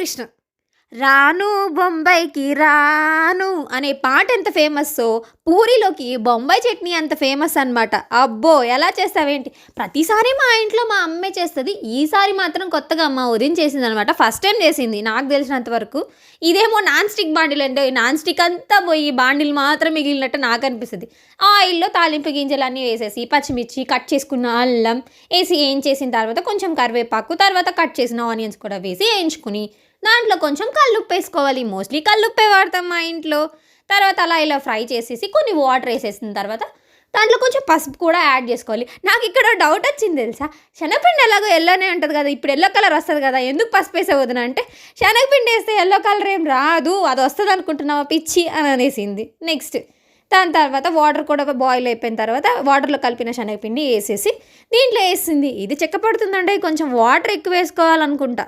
కృష్ణ. రాను బొంబాయికి రాను అనే పాట ఎంత ఫేమస్సో పూరీలోకి బొంబాయి చట్నీ అంత ఫేమస్ అనమాట. అబ్బో ఎలా చేస్తావేంటి, ప్రతిసారి మా ఇంట్లో మా అమ్మే చేస్తుంది, ఈసారి మాత్రం కొత్తగా అమ్మ ఉదయం చేసింది అనమాట. ఫస్ట్ టైం చేసింది నాకు తెలిసినంత వరకు. ఇదేమో నాన్ స్టిక్ బాండిల్ అంటే నాన్ స్టిక్ అంతా పోయి బాండిల్ మాత్రం మిగిలినట్టు నాకు అనిపిస్తుంది. ఆయిల్లో తాలింపు గింజలు అన్నీ వేసేసి పచ్చిమిర్చి కట్ చేసుకున్న అల్లం వేసి వేయించేసిన తర్వాత కొంచెం కరివేపాకు, తర్వాత కట్ చేసిన ఆనియన్స్ కూడా వేసి వేయించుకుని దాంట్లో కొంచెం కల్లుప్పు వేసుకోవాలి. మోస్ట్లీ కల్లుప్పే వాడతాం మా ఇంట్లో. తర్వాత అలా ఇలా ఫ్రై చేసేసి కొన్ని వాటర్ వేసేసిన తర్వాత దాంట్లో కొంచెం పసుపు కూడా యాడ్ చేసుకోవాలి. నాకు ఇక్కడ డౌట్ వచ్చింది తెలుసా, శనగపిండి ఎలాగో ఎల్లోనే ఉంటుంది కదా, ఇప్పుడు ఎల్లో కలర్ వస్తుంది కదా, ఎందుకు పసుపు వేసే వదిన అంటే శనగపిండి వేస్తే ఎల్లో కలర్ ఏం రాదు, అది వస్తుంది అనుకుంటున్నావా పిచ్చి అని అనేసింది. నెక్స్ట్ దాని తర్వాత వాటర్ కూడా బాయిల్ అయిపోయిన తర్వాత వాటర్లో కలిపిన శనగపిండి వేసేసి దీంట్లో వేసింది. ఇది చెక్క పడుతుందంటే కొంచెం వాటర్ ఎక్కువ వేసుకోవాలనుకుంటా.